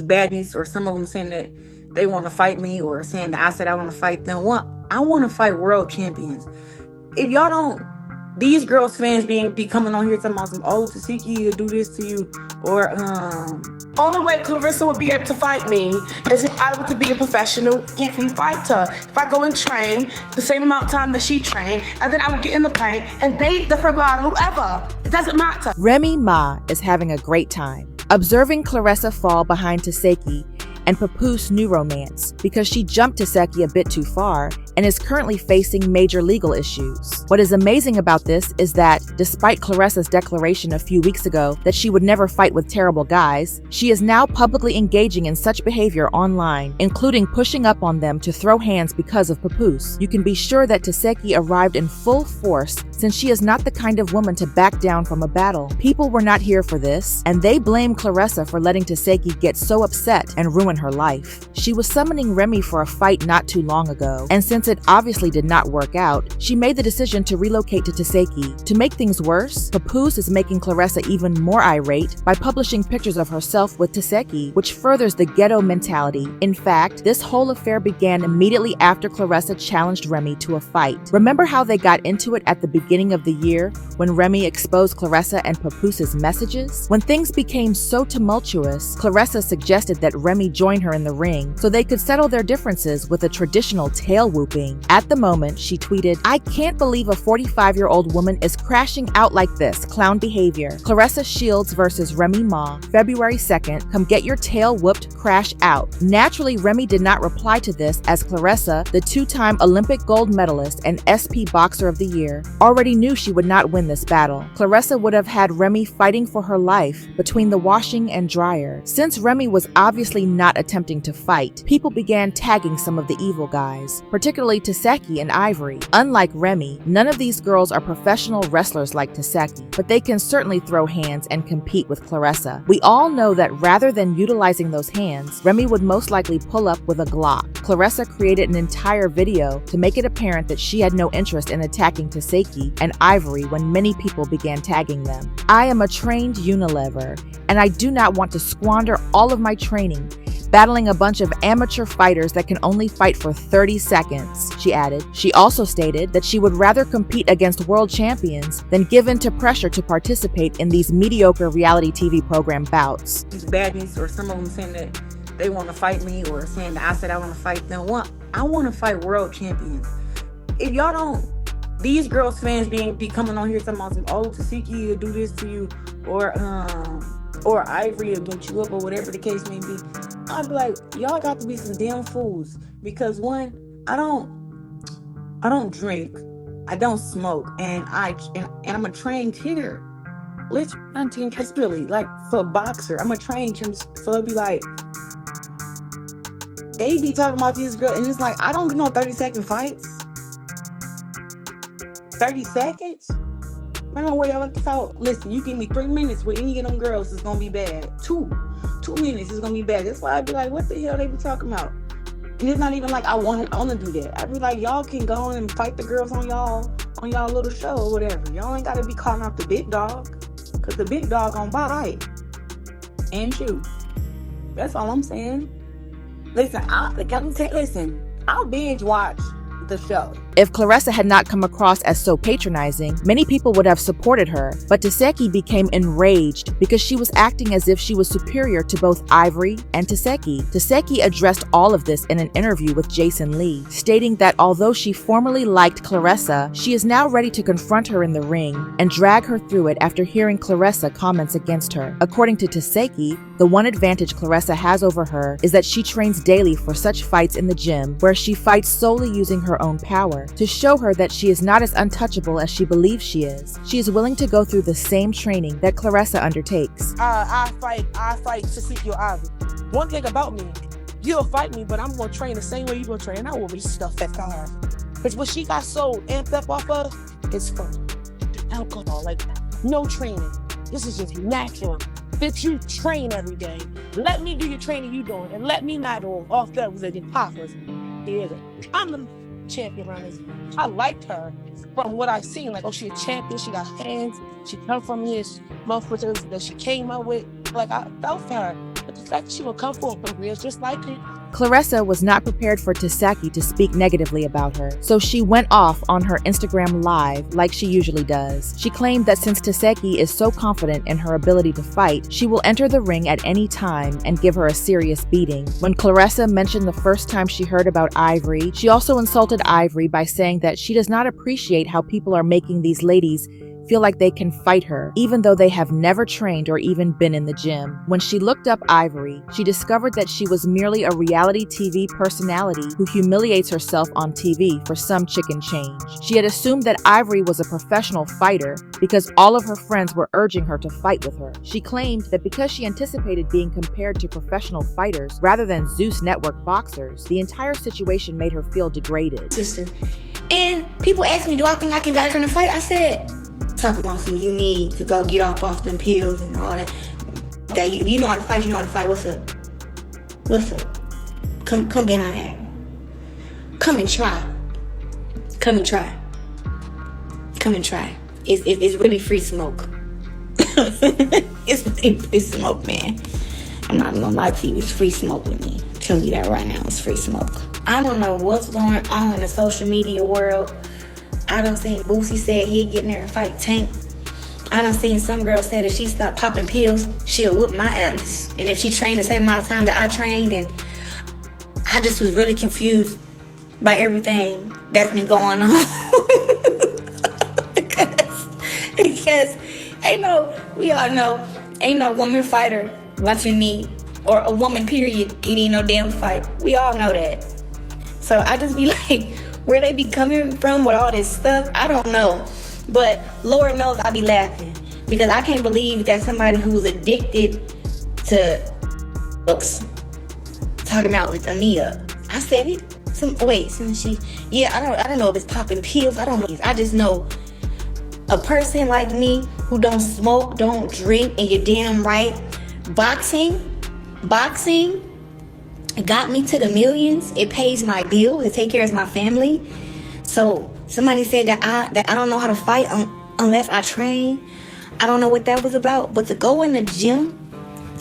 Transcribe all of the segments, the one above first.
these baddies, or some of them saying that they want to fight me, or saying that I said I want to fight them. Well, I want to fight world champions. If y'all don't, these girls fans be coming on here talking about some, oh, Tesehki will do this to you, or Only way Claressa would be able to fight me is if I were to be a professional kickboxing fighter. If I go and train the same amount of time that she trained, and then I would get in the paint and date the forgotten whoever. It doesn't matter. Remy Ma is having a great time, observing Claressa fall behind Tesehki and Papoose's new romance because she jumped Tesehki a bit too far and is currently facing major legal issues. What is amazing about this is that, despite Claressa's declaration a few weeks ago that she would never fight with terrible guys, she is now publicly engaging in such behavior online, including pushing up on them to throw hands because of Papoose. You can be sure that Tesehki arrived in full force, since she is not the kind of woman to back down from a battle. People were not here for this, and they blame Claressa for letting Tesehki get so upset and ruin her life. She was summoning Remy for a fight not too long ago, and since it obviously did not work out, she made the decision to relocate to Tesehki. To make things worse, Papoose is making Claressa even more irate by publishing pictures of herself with Tesehki, which furthers the ghetto mentality. In fact, this whole affair began immediately after Claressa challenged Remy to a fight. Remember how they got into it at the beginning of the year when Remy exposed Claressa and Papoose's messages? When things became so tumultuous, Claressa suggested that Remy join her in the ring so they could settle their differences with a traditional tail whooping. At the moment, she tweeted, "I can't believe a 45-year-old woman is crashing out like this, clown behavior. Claressa Shields versus Remy Ma, February 2nd, come get your tail whooped, crash out." Naturally, Remy did not reply to this, as Claressa, the two-time Olympic gold medalist and SP Boxer of the Year, already knew she would not win this battle. Claressa would have had Remy fighting for her life between the washing and dryer. Since Remy was obviously not attempting to fight, people began tagging some of the evil guys, particularly Tesehki and Ivory. Unlike Remy, none of these girls are professional wrestlers like Tesehki, but they can certainly throw hands and compete with Claressa. We all know that rather than utilizing those hands, Remy would most likely pull up with a Glock. Claressa created an entire video to make it apparent that she had no interest in attacking Tesehki and Ivory when many people began tagging them. "I am a trained Unilever, and I do not want to squander all of my training battling a bunch of amateur fighters that can only fight for 30 seconds, she added. She also stated that she would rather compete against world champions than give in to pressure to participate in these mediocre reality TV program bouts. These baddies, or some of them saying that they want to fight me, or saying that I said I want to fight them. Well, I want to fight world champions. If y'all don't, these girls fans be coming on here talking about some, oh, Tesehki will do this to you, or Ivory will beat you up, or whatever the case may be. I'd be like, y'all got to be some damn fools, because one, I don't drink, I don't smoke, and I'm a trained hitter. Let's train really, like, for a boxer, I'm a trained gym, so it'd be like, they be talking about these girls, and it's like, I don't do no 30-second fights. 30 seconds? I don't know where y'all like to talk. Listen, you give me 3 minutes with any of them girls, it's gonna be bad. Two minutes is gonna be bad. That's why I'd be like, what the hell they be talking about? And it's not even like I want to do that. I'd be like, y'all can go on and fight the girls on y'all little show or whatever. Y'all ain't gotta be calling out the big dog, cause the big dog gonna bite and shoot. That's all I'm saying. Listen, I'll binge watch the show. If Claressa had not come across as so patronizing, many people would have supported her, but Tesehki became enraged because she was acting as if she was superior to both Ivory and Tesehki. Tesehki addressed all of this in an interview with Jason Lee, stating that although she formerly liked Claressa, she is now ready to confront her in the ring and drag her through it after hearing Claressa comments against her. According to Tesehki, the one advantage Claressa has over her is that she trains daily for such fights in the gym, where she fights solely using her own power. To show her that she is not as untouchable as she believes she is, she is willing to go through the same training that Claressa undertakes. I fight Tesehki or Ivory. One thing about me, you'll fight me, but I'm gonna train the same way you gonna train. I will be stuff that car. Because what she got so amped up off of is fun. Alcohol, like no training. This is just natural. Bitch, you train every day. Let me do your training you doing, and let me not do off that with the poppers. Yeah, I'm the champion around this. I liked her from what I seen. Like, oh, she a champion. She got hands. She come from this motherfucker that she came up with. Like, I felt for her. But the fact that she will come for real just like it. Claressa was not prepared for Tesehki to speak negatively about her, so she went off on her Instagram live like she usually does. She claimed that since Tesehki is so confident in her ability to fight, she will enter the ring at any time and give her a serious beating. When Claressa mentioned the first time she heard about Ivory, she also insulted Ivory by saying that she does not appreciate how people are making these ladies feel like they can fight her, even though they have never trained or even been in the gym. When she looked up Ivory, she discovered that she was merely a reality TV personality who humiliates herself on TV for some chicken change. She had assumed that Ivory was a professional fighter because all of her friends were urging her to fight with her. She claimed that because she anticipated being compared to professional fighters rather than Zeus Network boxers, the entire situation made her feel degraded. Sister. And people ask me, do I think I can get her in a fight? I said, talk about some, you need to go get off them pills and all that. That you know how to fight, you know how to fight. What's up? What's up? Come behind here. Come and try. Come and try. Come and try. It's really free smoke. it's smoke, man. I'm not gonna lie to you, it's free smoke with me. I'm telling you that right now, it's free smoke. I don't know what's going on in the social media world. I done seen Boosie said he'd get in there and fight Tank. I done seen some girl say that she stopped popping pills, she'll whoop my ass. And if she trained the same amount of time that I trained, and I just was really confused by everything that's been going on. because we all know, ain't no woman fighter watching me, or a woman period, eating no damn fight. We all know that. So I just be like, where they be coming from with all this stuff, I don't know. But Lord knows I be laughing because I can't believe that somebody who's addicted to books talking about with Ania. I said it. I don't know if it's popping pills. I don't know. I just know a person like me who don't smoke, don't drink, and you're damn right. Boxing got me to the millions. It pays my bill. It takes care of my family. So somebody said that I don't know how to fight unless I train. I don't know what that was about. But to go in the gym at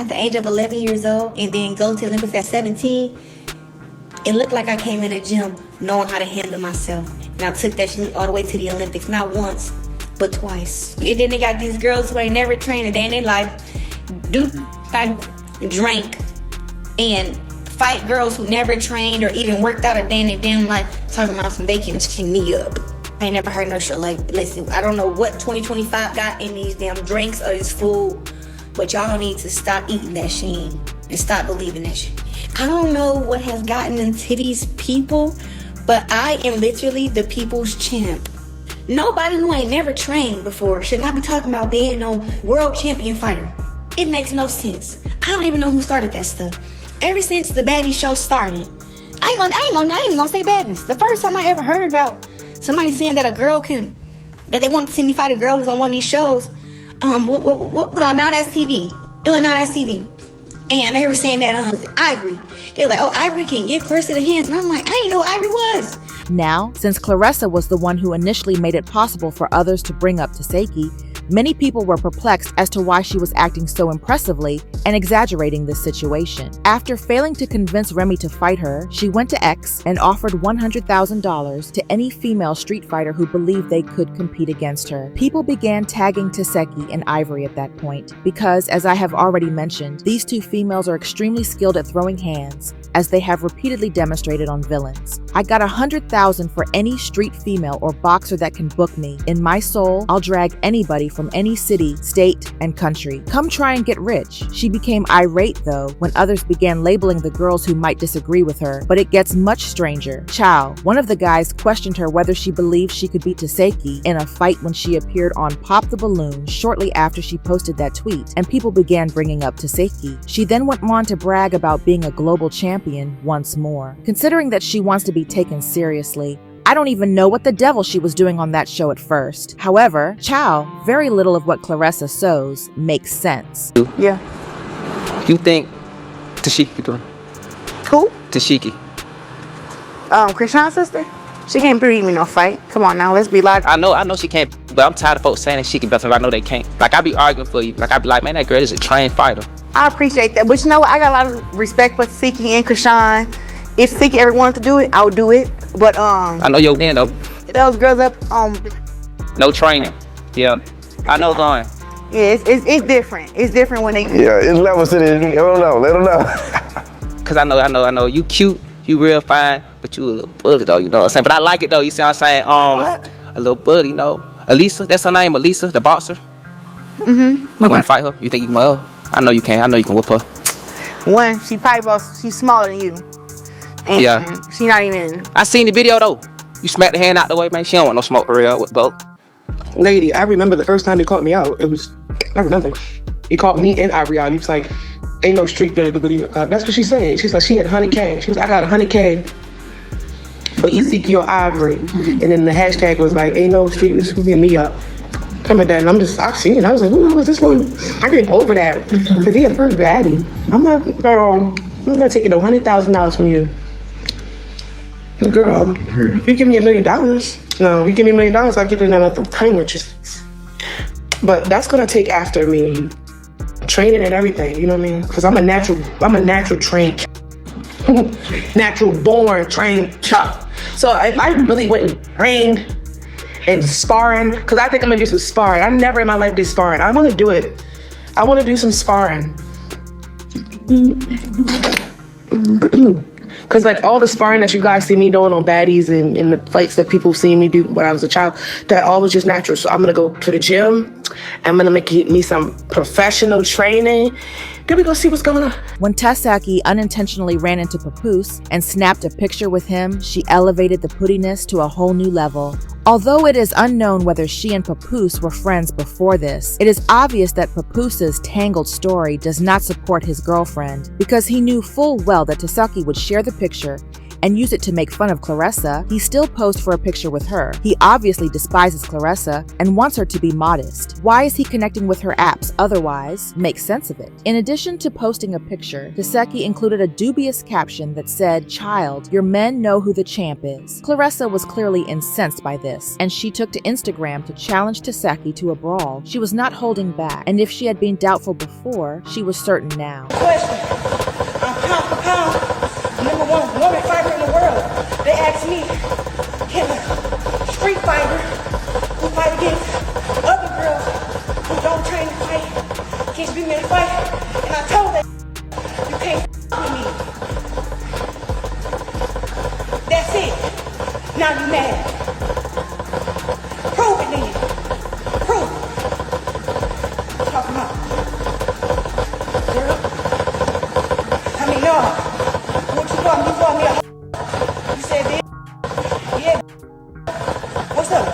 the age of 11 years old and then go to the Olympics at 17, it looked like I came in the gym knowing how to handle myself. And I took that shit all the way to the Olympics, not once, but twice. And then they got these girls who ain't never trained a day in their life, drink, and fight girls who never trained or even worked out a day in their damn life, talking about some they can chin me up. I ain't never heard no shit like, listen, I don't know what 2025 got in these damn drinks or this food, but y'all need to stop eating that shit and stop believing that shit. I don't know what has gotten into these people, but I am literally the people's champ. Nobody who ain't never trained before should not be talking about being no world champion fighter. It makes no sense. I don't even know who started that stuff. Ever since the baddie show started, I ain't gonna say badness. The first time I ever heard about somebody saying that that they want to see me fight a girl who's on one of these shows, what Now That's TV. It was Now That's TV. And they were saying that Ivory. They were like, oh, Ivory can get first to the hands. And I'm like, I didn't know Ivory was. Now, since Claressa was the one who initially made it possible for others to bring up Tesehki, many people were perplexed as to why she was acting so impressively and exaggerating this situation. After failing to convince Remy to fight her, she went to X and offered $100,000 to any female street fighter who believed they could compete against her. People began tagging Tesehki and Ivory at that point because, as I have already mentioned, these two females are extremely skilled at throwing hands, as they have repeatedly demonstrated on Villains. I got $100,000 for any street female or boxer that can book me. In my soul, I'll drag anybody from any city, state, and country. Come try and get rich. She became irate though when others began labeling the girls who might disagree with her, but it gets much stranger. Chow, one of the guys, questioned her whether she believed she could beat Tesehki in a fight when she appeared on Pop the Balloon shortly after she posted that tweet, and people began bringing up Tesehki. She then went on to brag about being a global champion once more. Considering that she wants to be taken seriously, I don't even know what the devil she was doing on that show at first. However, Chow, very little of what Claressa sows makes sense. Yeah. You think Tesehki doing? Who? Tesehki. Krishan's sister? She can't beat me no fight. Come on now, let's be logical. I know she can't, but I'm tired of folks saying that she can best. I know they can't. Like, I be arguing for you. Like, I be like, man, that girl is a trained fighter. I appreciate that. But you know what? I got a lot of respect for Tesehki and Kashawn. If Tesehki ever wanted to do it, I would do it. But I know your man though. those girls up No training. Yeah. I know going. yeah, it's different. It's different when they Yeah, it's levels to this. Let them know. Let them know. Cause I know. You cute, you real fine, but you a little bully though, you know what I'm saying? But I like it though, you see what I'm saying? A little bully, you know. Elisa, that's her name, Elisa, the boxer. You wanna fight her? You think you can whoop her? I know you can. I know you can whoop her. one, she's smaller than you. And Yeah. she not even. I seen the video though. You smack the hand out the way, man. She don't want no smoke for real with both. Lady, I remember the first time they caught me out. I remember. He caught me and Ivory out. He was like, ain't no street better than that's what she's saying. She's like, she had 100K. She was like, I got 100K. But Tesehki or Ivory. And then the hashtag was like, ain't no street, this is me up. Come at that, and I've seen it. I was like, who was this one? I get over that. Because he a first baddie. I'm not, girl, I'm not taking $100,000 from you. Girl, if you give me $1 million, no, if you give me $1 million, I'll give you another time with you. But that's gonna take after me training and everything, you know what I mean? Because I'm a natural trained, natural born trained chop. So if I really went and trained and sparring, because I think I'm gonna do some sparring. I never in my life did sparring. I wanna do it. I wanna do some sparring. Because like all the sparring that you guys see me doing on baddies and in the fights that people see me do when I was a child, that all was just natural. So I'm gonna go to the gym. I'm gonna make me some professional training. Then we go see what's going on. When Tesehki unintentionally ran into Papoose and snapped a picture with him, she elevated the puttiness to a whole new level. Although it is unknown whether she and Papoose were friends before this, it is obvious that Papoose's tangled story does not support his girlfriend, because he knew full well that Tesehki would share the picture and use it to make fun of Claressa. He still posed for a picture with her. He obviously despises Claressa and wants her to be modest. Why is he connecting with her apps otherwise? Makes sense of it. In addition to posting a picture, Tesehki included a dubious caption that said, "Child, your men know who the champ is." Claressa was clearly incensed by this, and she took to Instagram to challenge Tesehki to a brawl. She was not holding back, and if she had been doubtful before, she was certain now. Question. I'm pound for pound, #1 woman fighter in the world. They asked me, can a street fighter who fight against other girls who don't train to fight, can she beat me in a fight? And I told them, you can't with me. That's it. Now you mad. Prove it then. Prove it. Talk about it. Girl. I mean, no. What you call me? You call me a you said this? Yeah. What's up?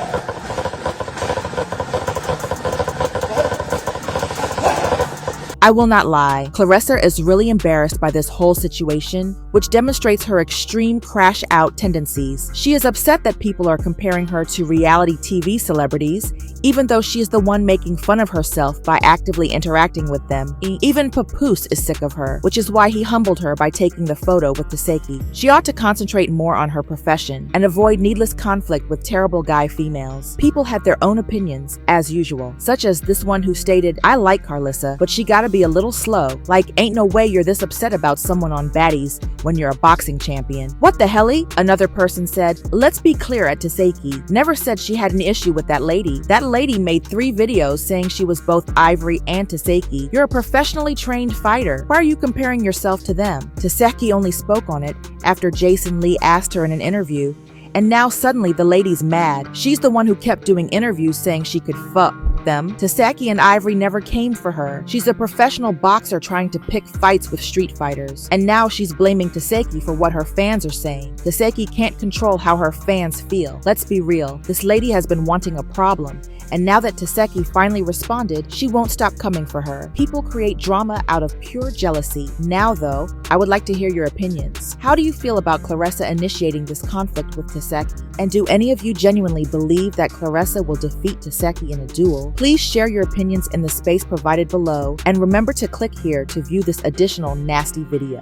I will not lie, Claressa is really embarrassed by this whole situation, which demonstrates her extreme crash-out tendencies. She is upset that people are comparing her to reality TV celebrities, even though she is the one making fun of herself by actively interacting with them. Even Papoose is sick of her, which is why he humbled her by taking the photo with Tesehki. She ought to concentrate more on her profession and avoid needless conflict with terrible guy females. People had their own opinions, as usual, such as this one who stated, "I like Claressa, but she gotta be a little slow. Like, ain't no way you're this upset about someone on baddies when you're a boxing champion." What the helly? Another person said, "Let's be clear at Tesehki never said she had an issue with that lady. That lady made 3 videos saying she was both Ivory and Tesehki. You're a professionally trained fighter. Why are you comparing yourself to them?" Tesehki only spoke on it after Jason Lee asked her in an interview, and now suddenly the lady's mad. She's the one who kept doing interviews saying she could fuck them. Tesehki and Ivory never came for her. She's a professional boxer trying to pick fights with street fighters. And now she's blaming Tesehki for what her fans are saying. Tesehki can't control how her fans feel. Let's be real, this lady has been wanting a problem, and now that Tesehki finally responded, she won't stop coming for her. People create drama out of pure jealousy. Now though, I would like to hear your opinions. How do you feel about Claressa initiating this conflict with Tesehki? And do any of you genuinely believe that Claressa will defeat Tesehki in a duel? Please share your opinions in the space provided below, and remember to click here to view this additional nasty video.